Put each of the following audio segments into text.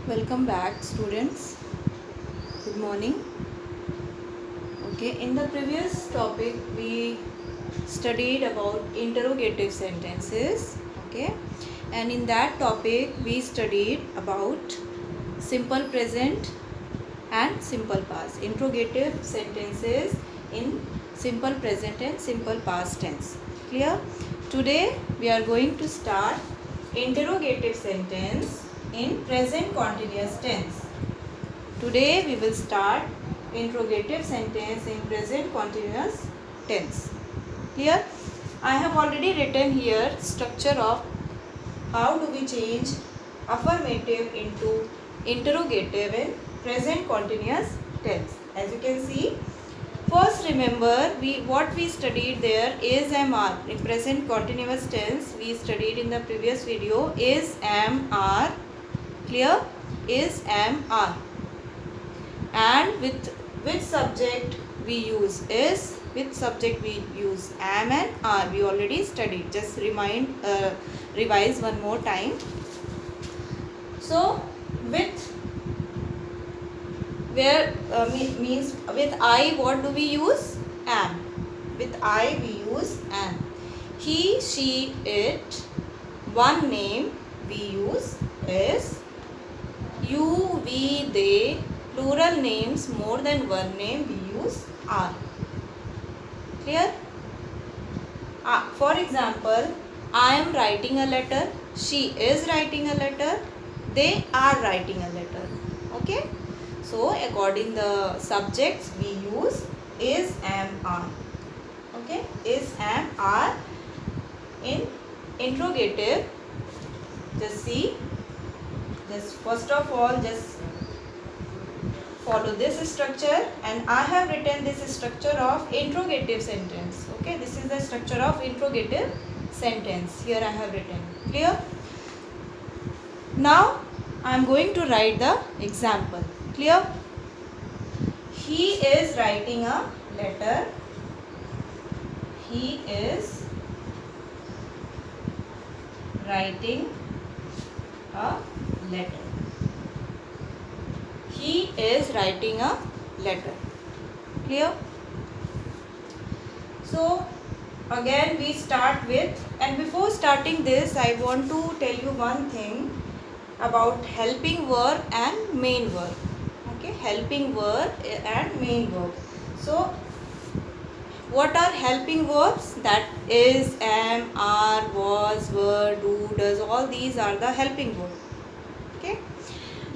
Welcome back, students. Good morning. Okay, in the previous topic we studied about interrogative sentences. Okay, and in that topic we studied about simple present and simple past. Interrogative sentences in simple present and simple past tense. Clear? Today we are going to start interrogative sentence in present continuous tense. Today we will start interrogative sentence in present continuous tense. Here I have already written here structure of how do we change affirmative into interrogative in present continuous tense. As you can see, first remember what we studied there is am are. In present continuous tense we studied in the previous video is am are. Clear? Is am are. And with which subject we use is, with subject we use am and are. We already studied. Just revise one more time. So with where means with I, what do we use? Am. With I we use am. He, she, it. One name we use is. You, we, they. Plural names, more than one name we use are. Clear? For example, I am writing a letter, she is writing a letter, they are writing a letter. Okay? So according the subjects we use is, am, are. Okay? Is, am, are. In interrogative, just see, just first of all just follow this structure, and I have written this structure of interrogative sentence. Okay, this is the structure of interrogative sentence. Here I have written. Clear? Now I am going to write the example. Clear? He is writing a letter. He is writing a letter. He is writing a letter. Clear? So again we start with, and before starting this I want to tell you one thing about helping verb and main verb. Okay, helping verb and main verb. So what are helping verbs? That is, am, are, was, were, do, does. All these are the helping verb. Okay,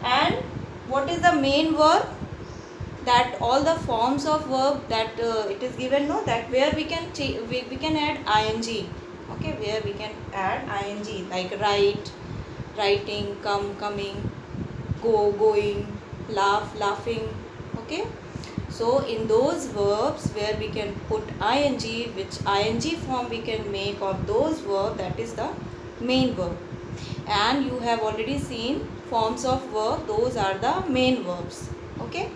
and what is the main verb? That all the forms of verb that it is given, no, that where we can we can add ing. Okay, where we can add ing, like write, writing, come, coming, go, going, laugh, laughing. Okay, so in those verbs where we can put ing, which ing form we can make of those verbs, that is the main verb. And you have already seen forms of verb, those are the main verbs. Okay,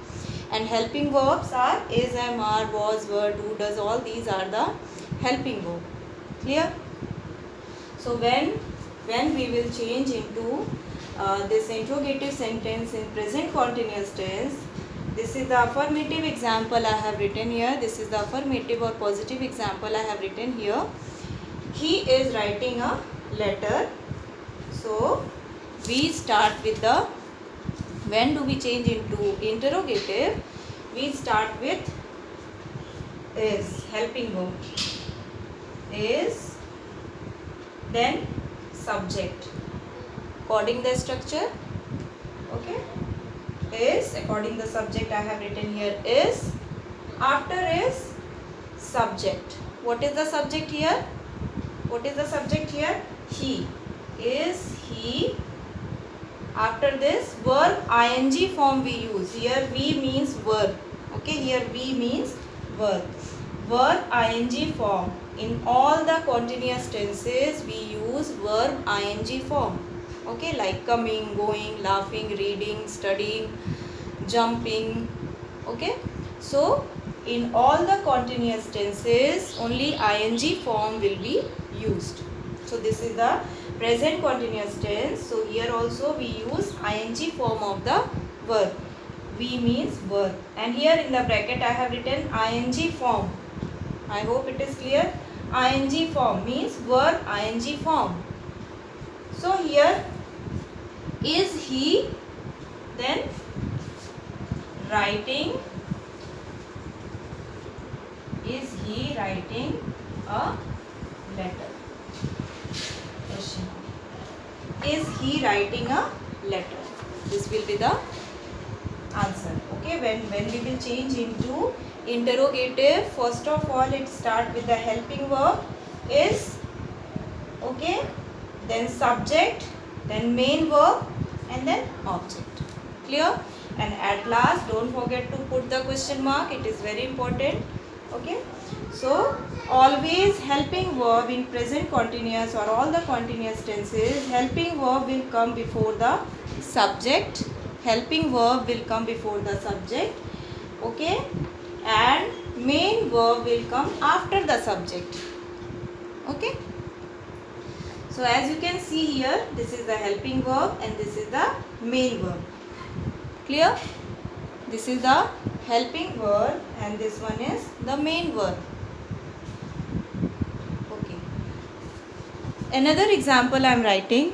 and helping verbs are is, am, are, was, were, do, does. All these are the helping verb. Clear? So when we will change into this interrogative sentence in present continuous tense, this is the affirmative example I have written here. This is the affirmative or positive example I have written here. He is writing a letter. So we start with the, when do we change into interrogative? We start with is, helping verb, is, then subject according the structure. Okay, is, according the subject I have written here is, after is subject. What is the subject here? What is the subject here? He. Is, he. After this verb ing form we use. Here we means verb. Okay, here we means verb. Verb ing form. In all the continuous tenses we use verb ing form. Okay, like coming, going, laughing, reading, studying, jumping. Okay, so in all the continuous tenses only ing form will be used. So this is the present continuous tense, so here also we use ing form of the verb. V means verb, and here in the bracket I have written ing form. I hope it is clear. Ing form means verb ing form. So here, is he then writing, is he writing a letter? Question. Is he writing a letter? This will be the answer. Okay, when we will change into interrogative, first of all it start with the helping verb is, okay, then subject, then main verb, and then object. Clear? And at last don't forget to put the question mark, it is very important. Okay, so always helping verb in present continuous or all the continuous tenses, helping verb will come before the subject, helping verb will come before the subject, okay, and main verb will come after the subject. Okay, so as you can see here, this is the helping verb and this is the main verb. Clear? This is the helping verb and this one is the main verb. Okay. Another example I am writing.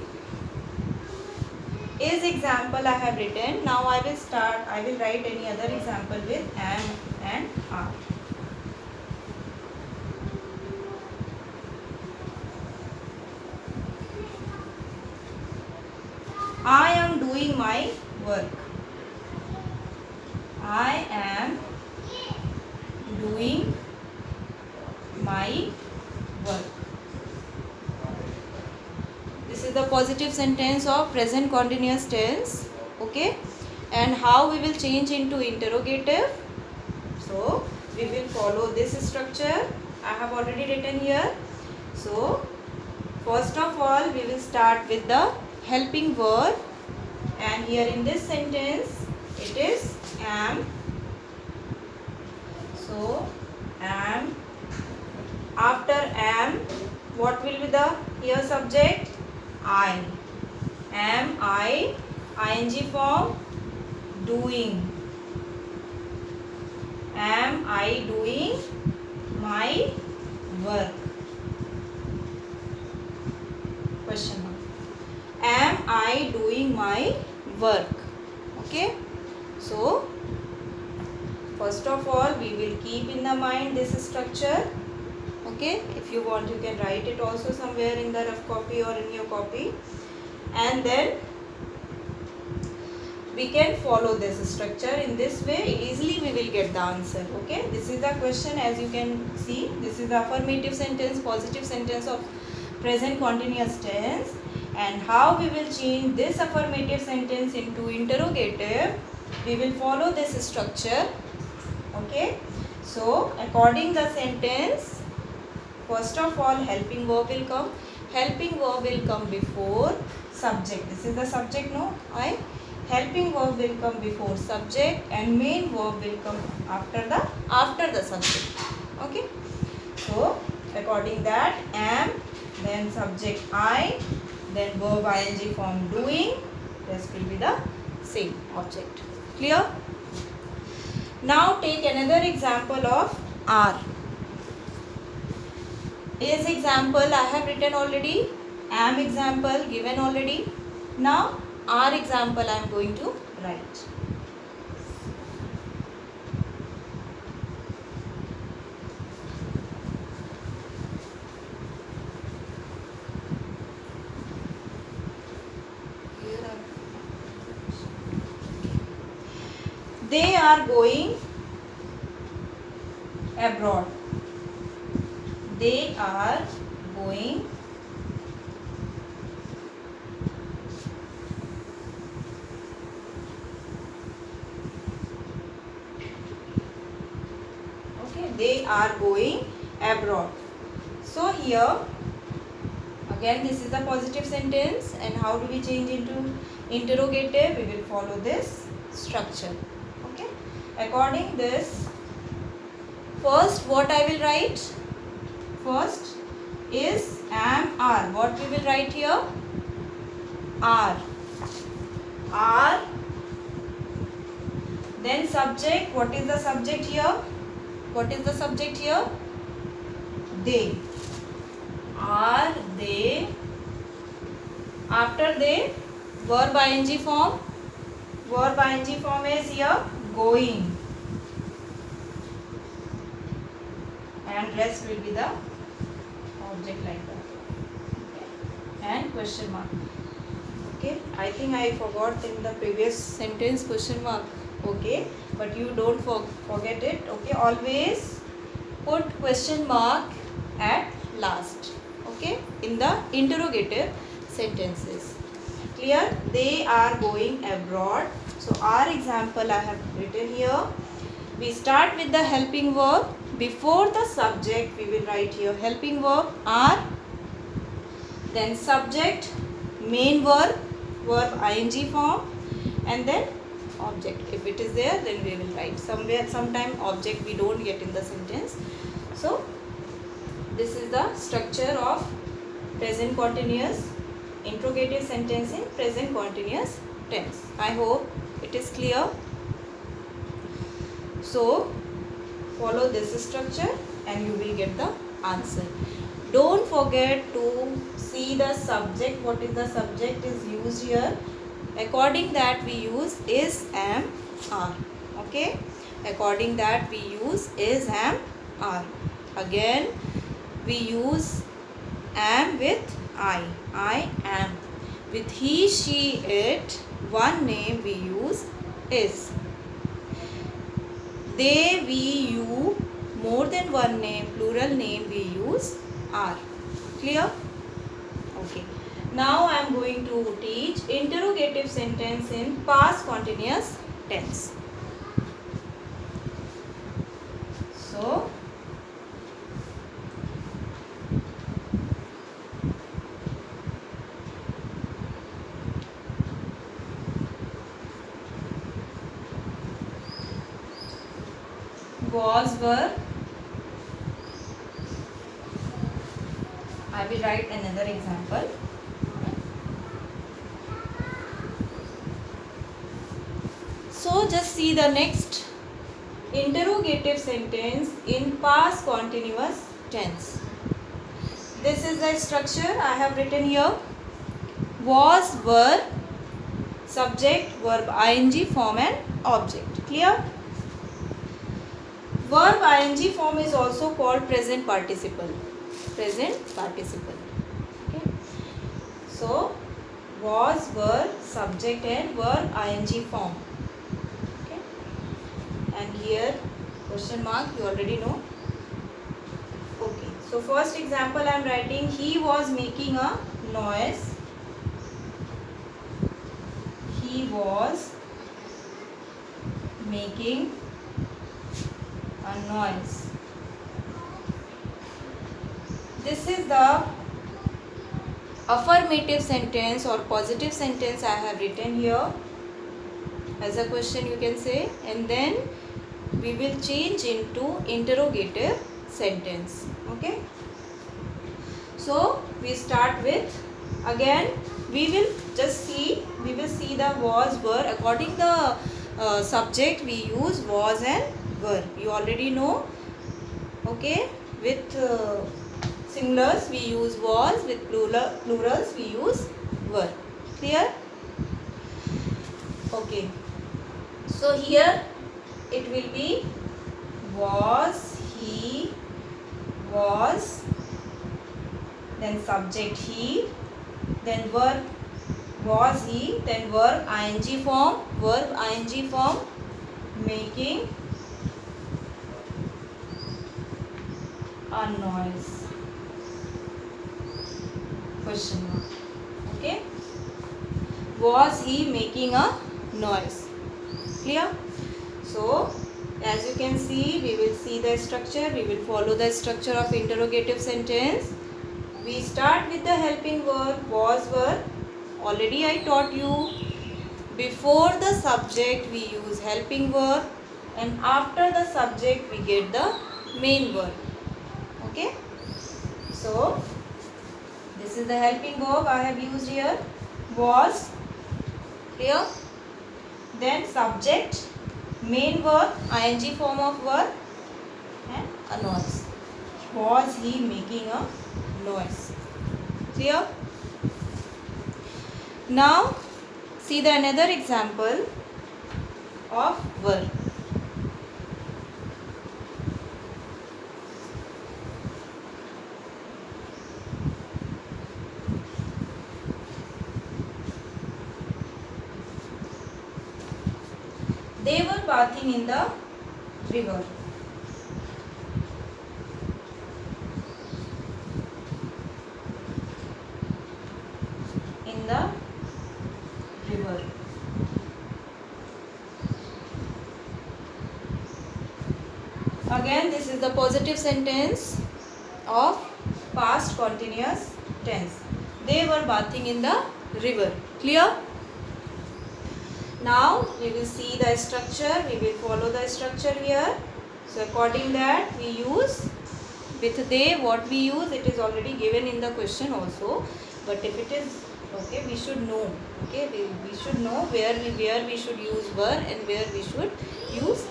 Is example I have written. Now I will write any other example with am and are. I am doing my work. I am doing my work. This is the positive sentence of present continuous tense. Okay, and how we will change into interrogative? So we will follow this structure. I have already written here. So first of all we will start with the helping verb, and here in this sentence it is am. So am, after am what will be the here subject? I. Am I, ing form, doing. Am I doing my work? Question mark. Am I doing my work? Okay, so first of all we will keep in the mind this structure. Okay, if you want you can write it also somewhere in the rough copy or in your copy, and then we can follow this structure. In this way easily we will get the answer. Okay, this is the question. As you can see, this is the affirmative sentence, positive sentence of present continuous tense, and how we will change this affirmative sentence into interrogative, we will follow this structure. Okay, so according the sentence, first of all helping verb will come. Helping verb will come before subject. This is the subject, no? I. Helping verb will come before subject and main verb will come after the subject. Okay, so according that am, then subject I, then verb ing form doing, rest will be the same object. Clear? Now take another example of are. Is example I have written already, am example given already. Now are example I am going to write. They are going abroad. They are going they are going abroad. So here again this is the positive sentence, and how do we change into interrogative? We will follow this structure. Okay, according this, first what I will write? First is, am, are. What we will write here? Are. Are. Then subject. What is the subject here? What is the subject here? They. Are they? After they, verb ing form. Verb ing form is here going. And rest will be the object like that. Okay. And question mark. Okay. I think I forgot in the previous sentence question mark. Okay. But you don't forget it. Okay. Always put question mark at last. Okay. In the interrogative sentences. Clear? They are going abroad. So our example I have written here. We start with the helping verb. Before the subject we will write here helping verb are. Then subject, main verb, verb ing form, and then object. If it is there, then we will write. Sometime object we don't get in the sentence. So this is the structure of present continuous interrogative sentence in present continuous tense. I hope it is clear. So follow this structure and you will get the answer. Don't forget to see the subject. What is the subject is used here. According that we use is, am, are. Okay. According that we use is, am, are. Again we use am with I am. With he, she, it, one name we use is. They, we, you, more than one name, plural name we use are. Clear? Okay. Now I am going to teach interrogative sentence in past continuous tense. So was, were. I will write another example. So just see the next interrogative sentence in past continuous tense. This is the structure I have written here. Was, were, subject, verb ing form and object. Clear? Verb ing form is also called present participle. Present participle. Okay. So was, were, subject and verb ing form. Okay. And here question mark you already know. Okay. So first example I am writing, he was making a noise. He was making a noise. This is the affirmative sentence or positive sentence I have written here as a question you can say, and then we will change into interrogative sentence. Okay. So we start with, again we will see the was, were. According the subject we use was and were. You already know. Okay. With singulars we use was, with plurals we use were. Clear? Okay. So here it will be was, he was, then subject he, then verb was he, then verb ing form, making a noise. Question mark. Okay. Was he making a noise? Clear? So as you can see, we will see the structure. We will follow the structure of interrogative sentence. We start with the helping verb was, were. Already I taught you. Before the subject we use helping verb, and after the subject we get the main verb. Okay. So This is the helping verb I have used here. Was. Clear? Then subject, main verb, ing form of verb, and a noise. Was he making a noise? Clear? Now see the another example of verb. They were bathing in the river. In the river. Again, this is the positive sentence of past continuous tense. They were bathing in the river. Clear? Now we will see the structure. We will follow the structure here. So according that we use with they, what we use, it is already given in the question also. But if it is okay, we should know. Okay, we should know where we should use were and where we should use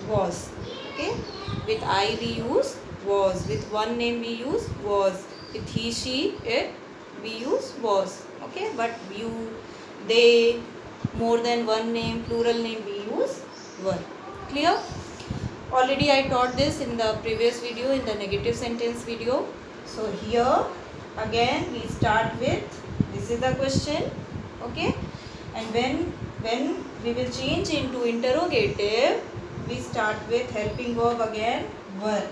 was. Okay, with I we use was. With one name we use was. With he, she, it we use was. Okay, but you, they, more than one name, plural name we use were. Clear? Already I taught this in the previous video, in the negative sentence video. So here again we start with, this is the question. Okay, and when we will change into interrogative, we start with helping verb again, were.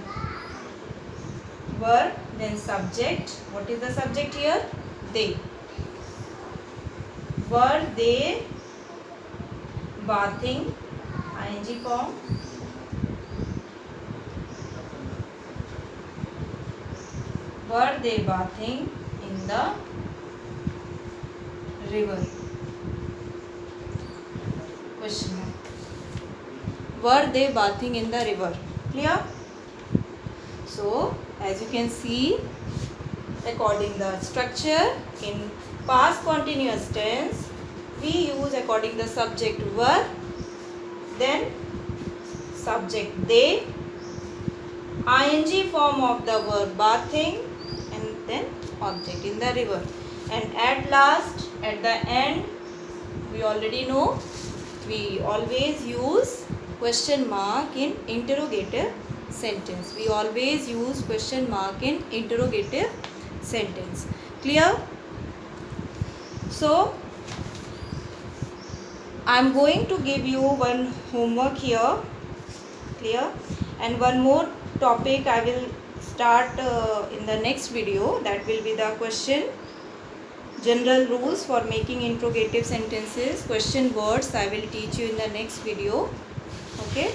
Were, then subject. What is the subject here? They. Were they bathing, ing form. Were they bathing in the river? Question mark. Were they bathing in the river? Clear? So as you can see, according the structure, in past continuous tense we use according the subject were, then subject they, ing form of the verb bathing, and then object in the river. And at last, at the end, we already know we always use question mark in interrogative sentence. We always use question mark in interrogative sentence. Clear? So I am going to give you one homework here. Clear? And one more topic I will start in the next video. That will be the question, general rules for making interrogative sentences, question words I will teach you in the next video. Okay.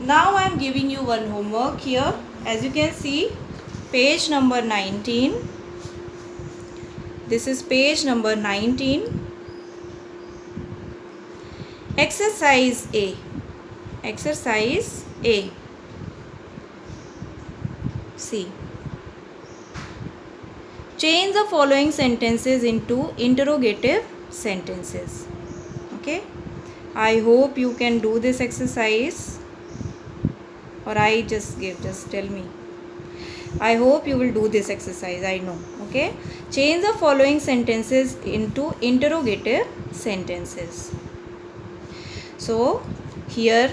Now I am giving you one homework here. As you can see, page number 19. This is page number 19. Exercise A. Exercise A. See. Change the following sentences into interrogative sentences. Okay. I hope you can do this exercise. Or I just tell me. I hope you will do this exercise. I know. Okay. Change the following sentences into interrogative sentences. So here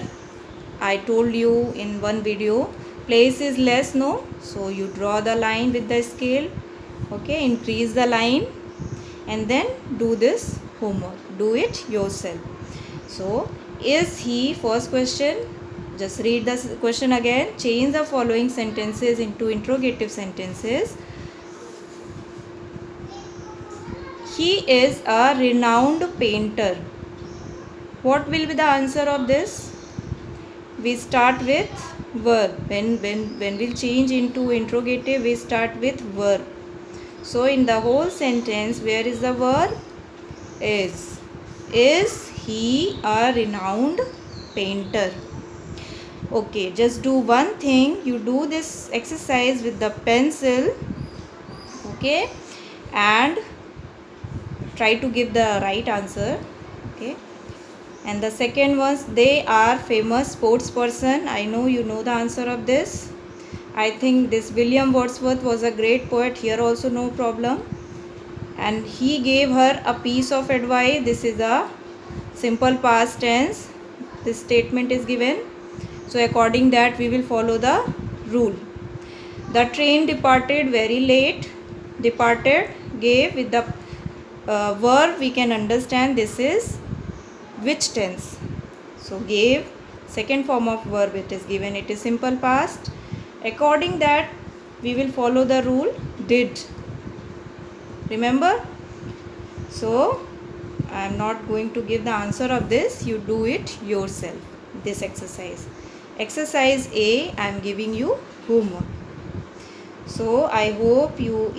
I told you in one video, place is less, no? So you draw the line with the scale. Okay, increase the line and then do this homework. Do it yourself. So is he, first question, just read the question again. Change the following sentences into interrogative sentences. He is a renowned painter. What will be the answer of this? We start with verb. When we'll change into interrogative, we start with verb. So in the whole sentence, where is the verb? Is. Is he a renowned painter? Okay, just do one thing. You do this exercise with the pencil. Okay, and try to give the right answer. Okay, and the second was, they are famous sports person. I know you know the answer of this. I think this William Wordsworth was a great poet. Here also no problem. And he gave her a piece of advice. This is a simple past tense. This statement is given. So according that we will follow the rule. The train departed very late. Departed gave with the verb, we can understand this is which tense. So gave, second form of verb it is given, it is simple past. According that we will follow the rule did. Remember? So I am not going to give the answer of this. You do it yourself. This exercise. Exercise A, I am giving you homework. So I hope you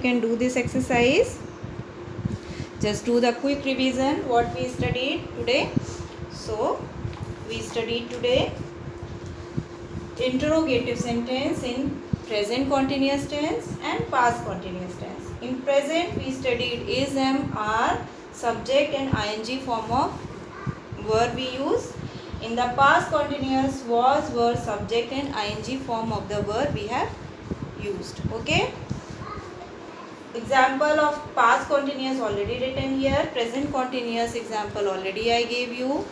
can do this exercise. Just do the quick revision what we studied today. So we studied today interrogative sentence in present continuous tense and past continuous tense. In present we studied is, am, are, subject and ing form of verb we use. In the past continuous, was, were, subject and ing form of the verb we have used. Okay. Example of past continuous already written here. Present continuous example already I gave you.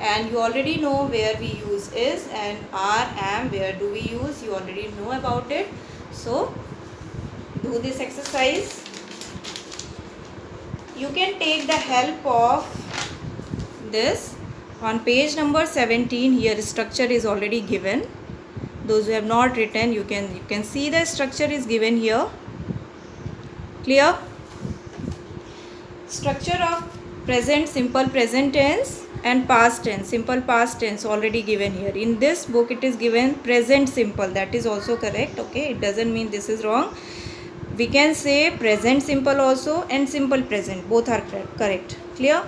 And you already know where we use is and are, am, where do we use. You already know about it. So do this exercise. You can take the help of this. On page number 17 here structure is already given. Those who have not written, you can see the structure is given here. Clear? Structure of present simple present tense and past tense simple past tense already given here. In this book it is given present simple, that is also correct. Okay, it doesn't mean this is wrong. We can say present simple also and simple present, both are correct. Clear?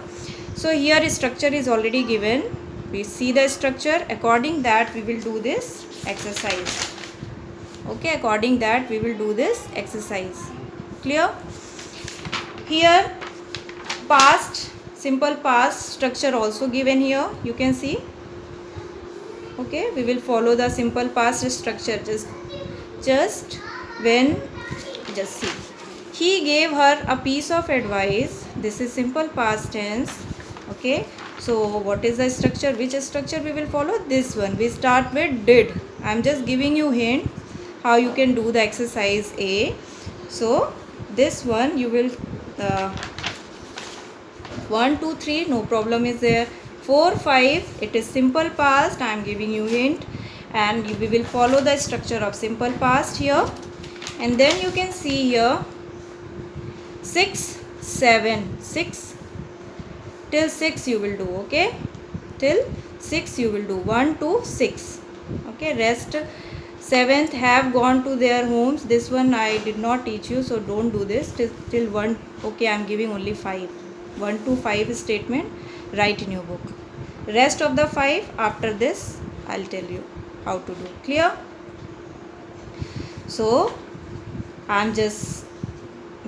So here structure is already given. We see the structure. According that we will do this exercise. Okay, according that we will do this exercise. Clear? Here past simple past structure also given here. You can see. Okay, we will follow the simple past structure. Just see. He gave her a piece of advice. This is simple past tense. Okay, so what is the structure? Which structure we will follow? This one. We start with did. I am just giving you hint how you can do the exercise A. So this one you will 1, 2, 3 no problem is there. 4, 5 it is simple past. I am giving you hint, and we will follow the structure of simple past here. And then you can see here 6, 7, 6 till 6 you will do. Okay, till 6 you will do 1 to 6. Okay, rest 7th have gone to their homes. This one I did not teach you, so don't do this till 1. Okay, I am giving only 5. 1 to 5 statement write in your book. Rest of the 5 after this I'll tell you how to do. Clear? So I'm just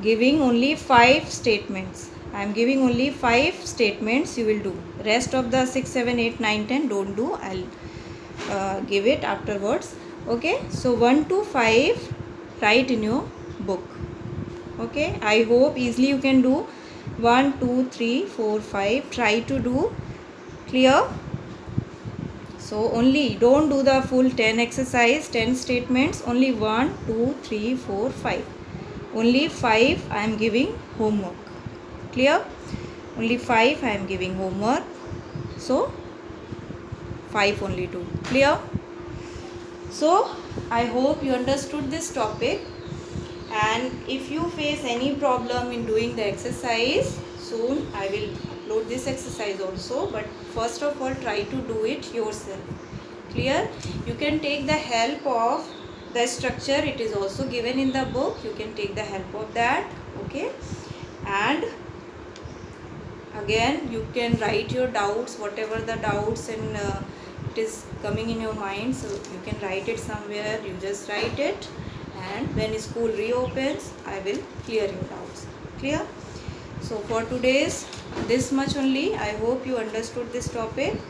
giving only 5 statements. I'm giving only 5 statements you will do. Rest of the 6, 7, 8, 9, 10 don't do. I'll give it afterwards. Okay, so 1 to 5 write in your book. Okay, I hope easily you can do. 1, 2, 3, 4, 5 try to do. Clear? So only don't do the full 10 exercise, 10 statements. Only 1, 2, 3, 4, 5. Only 5 I am giving homework. Clear? Only 5 I am giving homework. So 5 only do. Clear? So I hope you understood this topic. And if you face any problem in doing the exercise, soon I will upload this exercise also. But first of all, try to do it yourself. Clear? You can take the help of the structure. It is also given in the book. You can take the help of that. Okay? And again, you can write your doubts, whatever the doubts and it is coming in your mind. So you can write it somewhere. You just write it. and when school reopens I will clear your doubts. Clear? So for today's this much only. I hope you understood this topic,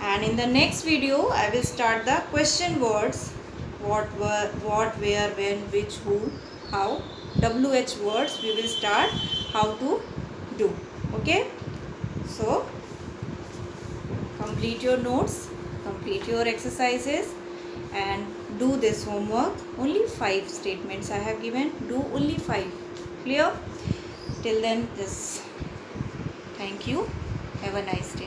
and in the next video I will start the question words. What, were, what, where, when, which, who, how. WH words we will start how to do. Okay, so complete your notes, complete your exercises, and do this homework. Only 5 statements I have given. Do only 5. Clear? Till then, just thank you. Have a nice day.